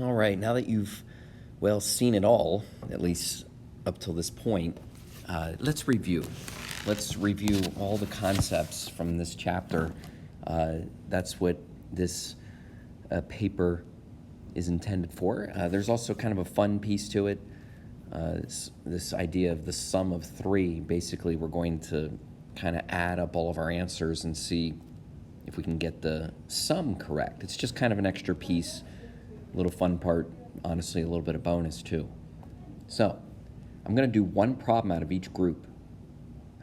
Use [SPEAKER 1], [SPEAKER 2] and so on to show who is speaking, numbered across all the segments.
[SPEAKER 1] All right, now that you've, well, seen it all, at least up till this point, let's review. Let's review all the concepts from this chapter. That's what this paper is intended for. There's also kind of a fun piece to it. This idea of the sum of three. Basically, we're going to kind of add up all of our answers and see if we can get the sum correct. It's just kind of an extra piece, a little fun part, honestly, a little bit of bonus too. So I'm going to do one problem out of each group.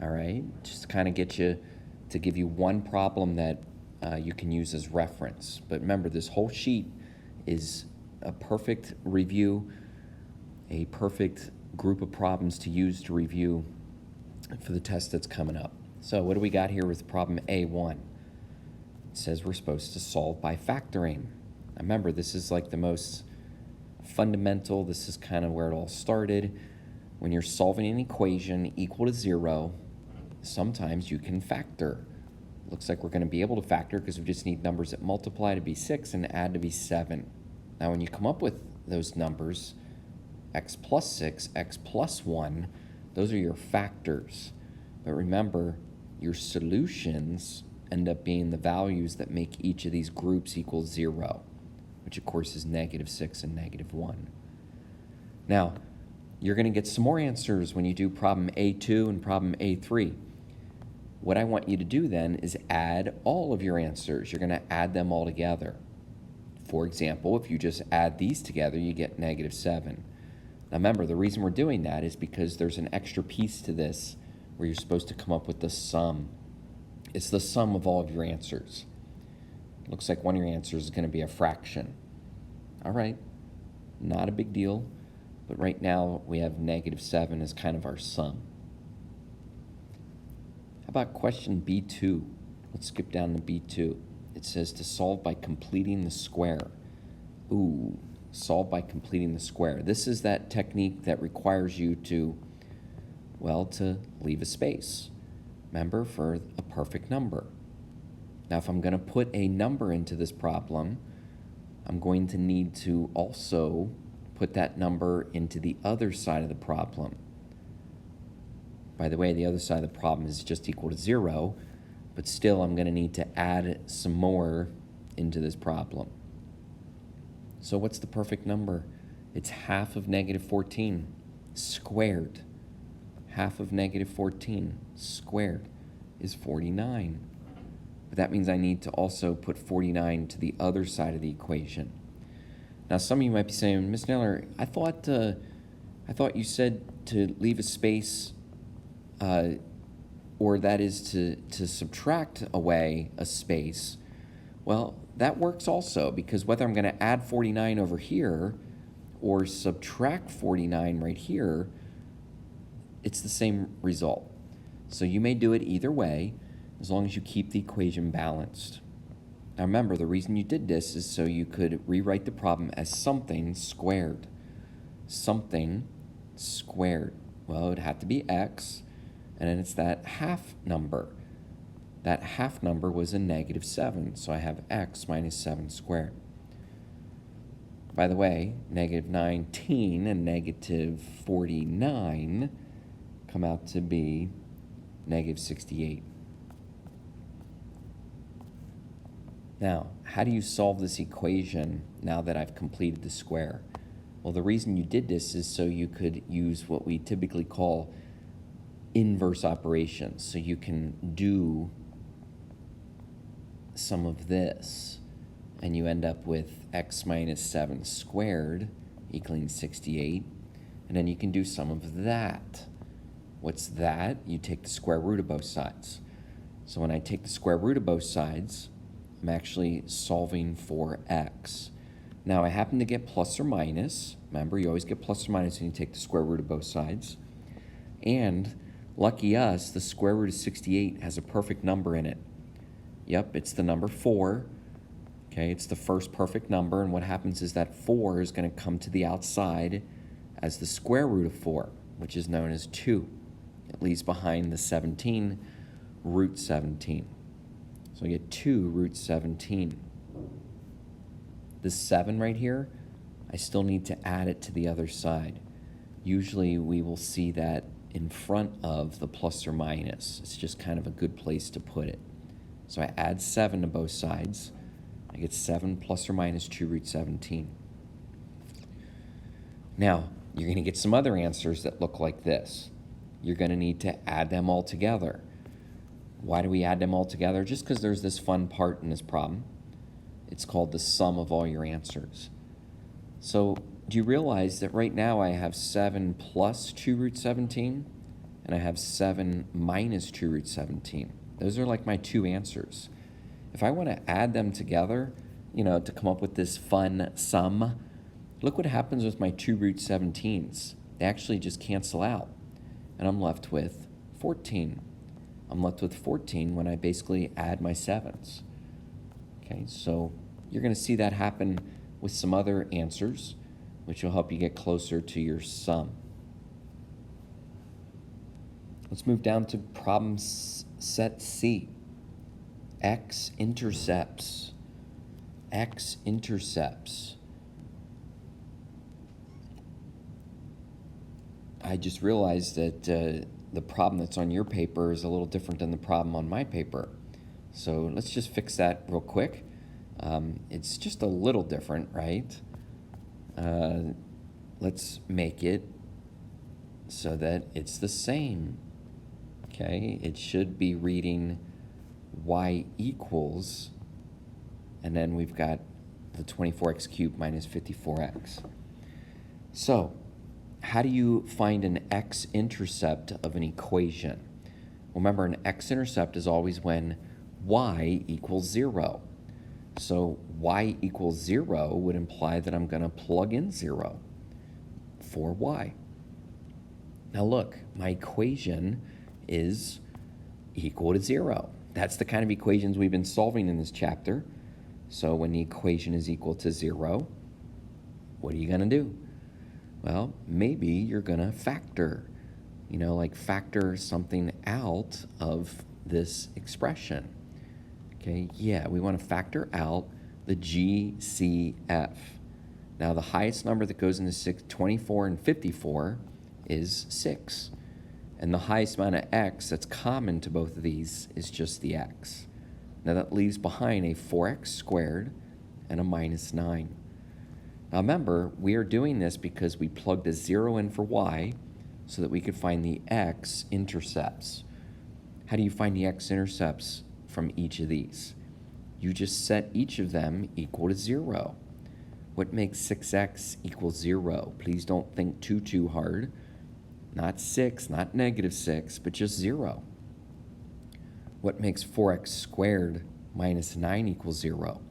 [SPEAKER 1] All right, just to kind of get you to give you one problem that you can use as reference. But remember, this whole sheet is a perfect review, a perfect group of problems to use to review for the test that's coming up. So what do we got here with problem A1? It says we're supposed to solve by factoring. Now remember, this is like the most fundamental. This is kind of where it all started. When you're solving an equation equal to 0, sometimes you can factor. Looks like we're going to be able to factor because we just need numbers that multiply to be 6 and add to be 7. Now when you come up with those numbers, x plus 6, x plus 1, those are your factors. But remember, your solutions end up being the values that make each of these groups equal 0, which of course is -6 and -1. Now, you're going to get some more answers when you do problem A2 and problem A3. What I want you to do then is add all of your answers. You're going to add them all together. For example, if you just add these together, you get -7. Now remember, the reason we're doing that is because there's an extra piece to this where you're supposed to come up with the sum. It's the sum of all of your answers. It looks like one of your answers is going to be a fraction. All right, not a big deal, but right now we have -7 as kind of our sum. How about question B2? Let's skip down to B2. It says to solve by completing the square. Ooh, solve by completing the square. This is that technique that requires you to, well, to leave a space. Remember, for a perfect number. Now, if I'm going to put a number into this problem, I'm going to need to also put that number into the other side of the problem. By the way, the other side of the problem is just equal to 0, but still I'm going to need to add some more into this problem. So what's the perfect number? It's half of -14 squared. Half of -14 squared is 49. But that means I need to also put 49 to the other side of the equation. Now some of you might be saying, Ms. Neller, I thought you said to leave a space, or that is to subtract away a space. Well, that works also, because whether I'm going to add 49 over here or subtract 49 right here, it's the same result. So you may do it either way, as long as you keep the equation balanced. Now remember, the reason you did this is so you could rewrite the problem as something squared. Something squared. Well, it would have to be x, and then it's that half number. That half number was a -7, so I have x minus 7 squared. By the way, -19 and -49 come out to be -68. Now, how do you solve this equation now that I've completed the square? Well, the reason you did this is so you could use what we typically call inverse operations. So you can do some of this, and you end up with x minus 7 squared equaling 68, and then you can do some of that. What's that? You take the square root of both sides. So when I take the square root of both sides, I'm actually solving for x. Now I happen to get plus or minus. Remember, you always get plus or minus when you take the square root of both sides. And lucky us, the square root of 68 has a perfect number in it. Yep, it's the number 4. Okay, it's the first perfect number, and what happens is that 4 is going to come to the outside as the square root of 4, which is known as 2. It leaves behind the 17, root 17. So I get 2 root 17. This 7 right here, I I still need to add it to the other side. Usually we will see that in front of the plus or minus. It's just kind of a good place to put it. So I add 7 to both sides. I get 7 plus or minus 2 root 17. Now, you're going to get some other answers that look like this. You're going to need to add them all together. Why do we add them all together? Just because there's this fun part in this problem. It's called the sum of all your answers. So do you realize that right now I have 7 plus 2 root 17 and I have 7 minus 2 root 17? Those are like my two answers. If I want to add them together, to come up with this fun sum, look what happens with my 2 root 17s. They actually just cancel out. And I'm left with 14. I'm left with 14 when I basically add my 7s. Okay, so you're going to see that happen with some other answers, which will help you get closer to your sum. Let's move down to problem set C. X-intercepts. X-intercepts. I just realized that the problem that's on your paper is a little different than the problem on my paper. So let's just fix that real quick. It's just a little different, right? Let's make it so that it's the same. Okay, it should be reading y equals, and then we've got the 24x cubed minus 54x. So, how do you find an x-intercept of an equation? Remember, an x-intercept is always when y equals 0. So y equals 0 would imply that I'm going to plug in 0 for y. Now look, my equation is equal to 0. That's the kind of equations we've been solving in this chapter. So when the equation is equal to 0, what are you going to do? Well, maybe you're going to factor, like factor something out of this expression. Okay, yeah, we want to factor out the GCF. Now, the highest number that goes into 24 and 54 is 6. And the highest amount of x that's common to both of these is just the x. Now, that leaves behind a 4x squared and a minus 9. Now, remember, we are doing this because we plugged a 0 in for y so that we could find the x-intercepts. How do you find the x-intercepts from each of these? You just set each of them equal to 0. What makes 6x equal 0? Please don't think too hard. Not 6, not negative 6, but just 0. What makes 4x squared minus 9 equals 0?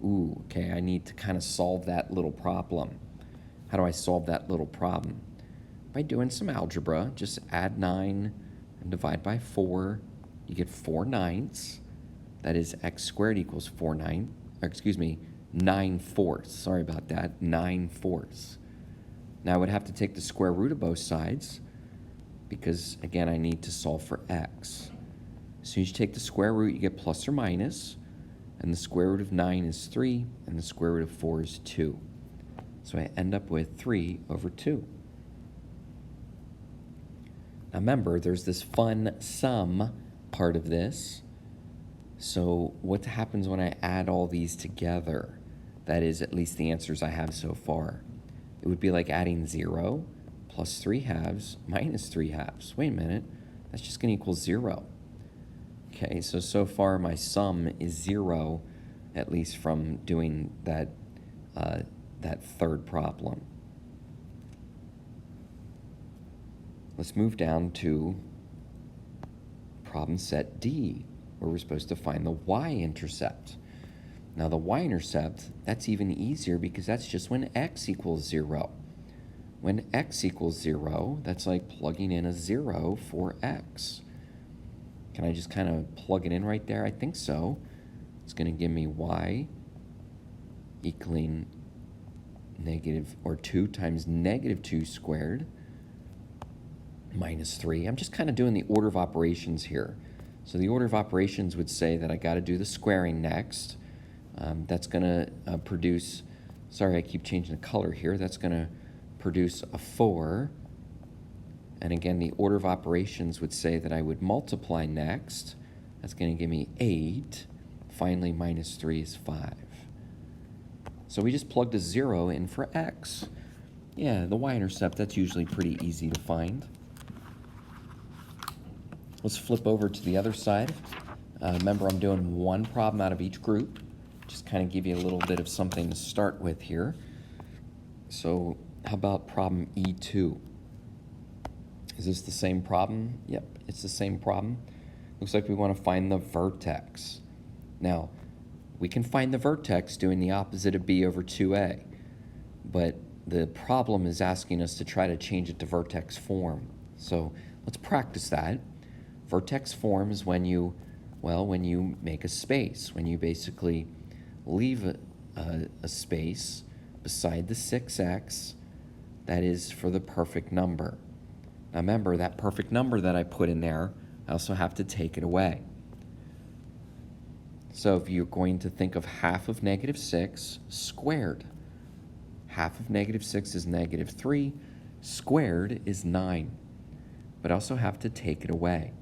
[SPEAKER 1] Ooh, okay, I need to kind of solve that little problem. How do I solve that little problem? By doing some algebra. Just add 9 and divide by 4. You get 4 ninths. That is x squared equals 9 fourths. Sorry about that, 9 fourths. Now I would have to take the square root of both sides because, again, I need to solve for x. So you take the square root, you get plus or minus, and the square root of 9 is 3, and the square root of 4 is 2. So I end up with 3 over 2. Now remember, there's this fun sum part of this. So what happens when I add all these together? That is at least the answers I have so far. It would be like adding 0 plus 3 halves minus 3 halves. Wait a minute, that's just going to equal 0. Okay, so far my sum is 0, at least from doing that third problem. Let's move down to problem set D, where we're supposed to find the y-intercept. Now the y-intercept, that's even easier because that's just when x equals 0. When x equals 0, that's like plugging in a 0 for x. Can I just kind of plug it in right there? I think so. It's going to give me y equaling negative, or 2 times negative 2 squared minus 3. I'm just kind of doing the order of operations here. So the order of operations would say that I got to do the squaring next. That's going to produce Sorry, I keep changing the color here. That's going to produce a 4. And again, the order of operations would say that I would multiply next. That's going to give me 8. Finally, minus 3 is 5. So we just plugged a 0 in for x. Yeah, the y-intercept, that's usually pretty easy to find. Let's flip over to the other side. Remember, I'm doing one problem out of each group. Just kind of give you a little bit of something to start with here. So how about problem E2? Is this the same problem? Yep, it's the same problem. Looks like we want to find the vertex. Now, we can find the vertex doing the opposite of b over 2a, but the problem is asking us to try to change it to vertex form. So let's practice that. Vertex form is when you, when you make a space, when you basically leave a space beside the 6x that is for the perfect number. Now remember, that perfect number that I put in there, I also have to take it away. So if you're going to think of half of negative 6 squared, half of negative 6 is negative 3, squared is 9. But I also have to take it away.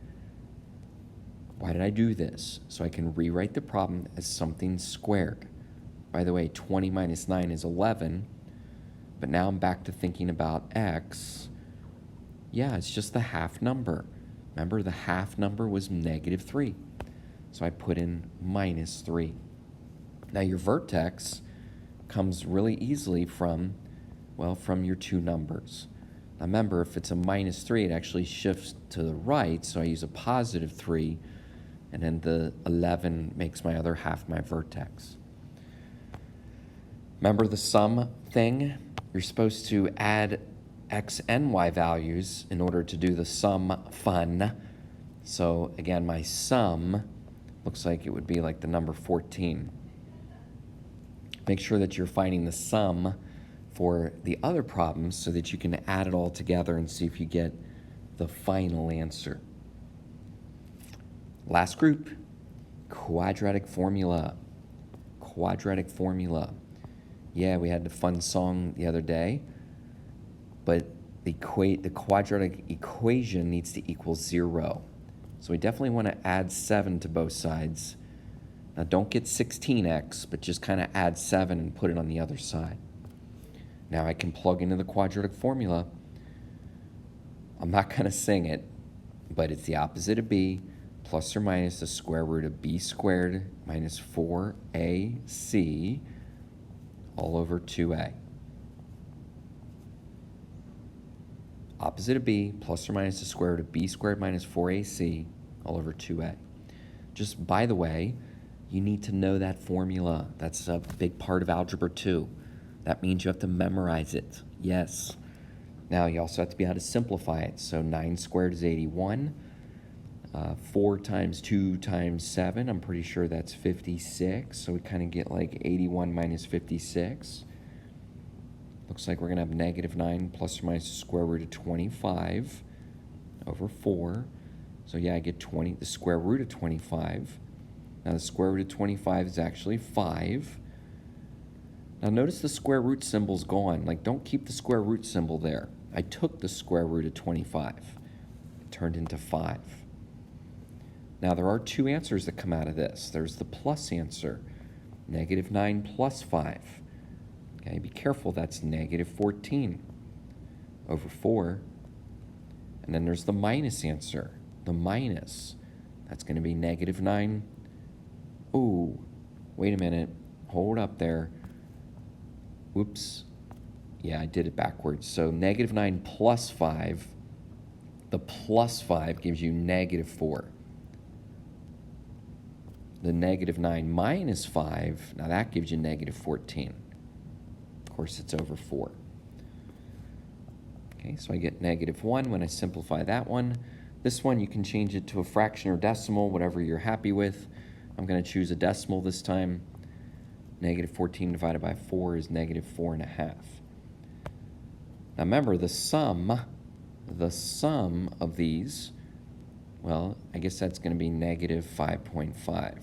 [SPEAKER 1] Why did I do this? So I can rewrite the problem as something squared. By the way, 20 minus 9 is 11. But now I'm back to thinking about x. Yeah, it's just the half number. Remember, the half number was negative 3. So I put in minus 3. Now your vertex comes really easily from your two numbers. Now remember, if it's a minus 3, it actually shifts to the right, so I use a positive 3, and then the 11 makes my other half my vertex. Remember the sum thing? You're supposed to add x and y values in order to do the sum fun. So again, my sum looks like it would be like the number 14. Make sure that you're finding the sum for the other problems so that you can add it all together and see if you get the final answer. Last group, quadratic formula. Quadratic formula. Yeah, we had the fun song the other day, but the quadratic equation needs to equal 0. So we definitely want to add 7 to both sides. Now don't get 16x, but just kind of add 7 and put it on the other side. Now I can plug into the quadratic formula. I'm not going to sing it, but it's the opposite of b plus or minus the square root of b squared minus 4ac all over 2a. Opposite of b plus or minus the square root of b squared minus 4ac all over 2a. Just by the way, you need to know that formula. That's a big part of Algebra 2. That means you have to memorize it. Yes. Now you also have to be able to simplify it. So 9 squared is 81. 4 times 2 times 7, I'm pretty sure that's 56. So we kind of get like 81 minus 56. Looks like we're going to have negative 9 plus or minus the square root of 25 over 4. So yeah, I get the square root of 25. Now the square root of 25 is actually 5. Now notice the square root symbol's gone. Like, don't keep the square root symbol there. I took the square root of 25. It turned into 5. Now there are two answers that come out of this. There's the plus answer, negative 9 plus 5. Okay, be careful, that's negative 14 over 4. And then there's the minus answer, the minus. That's going to be negative 9. Oh, wait a minute. Hold up there. Whoops. Yeah, I did it backwards. So negative 9 plus 5. The plus 5 gives you negative 4. The negative 9 minus 5, now that gives you negative 14. Of course, it's over 4. Okay, so I get negative 1 when I simplify that one. This one, you can change it to a fraction or decimal, whatever you're happy with. I'm going to choose a decimal this time. Negative 14 divided by 4 is negative 4.5. Now remember, the sum of these, well, I guess that's going to be negative 5.5.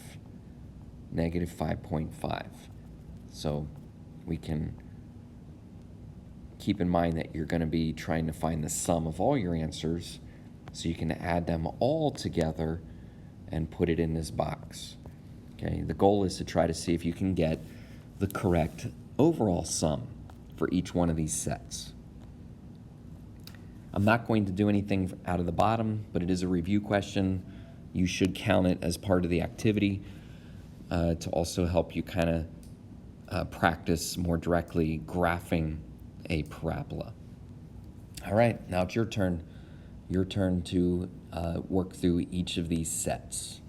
[SPEAKER 1] Negative 5.5. So we can keep in mind that you're going to be trying to find the sum of all your answers, so you can add them all together and put it in this box. Okay, the goal is to try to see if you can get the correct overall sum for each one of these sets. I'm not going to do anything out of the bottom, but it is a review question. You should count it as part of the activity to also help you kind of practice more directly graphing a parabola. All right, now it's your turn. Your turn to work through each of these sets.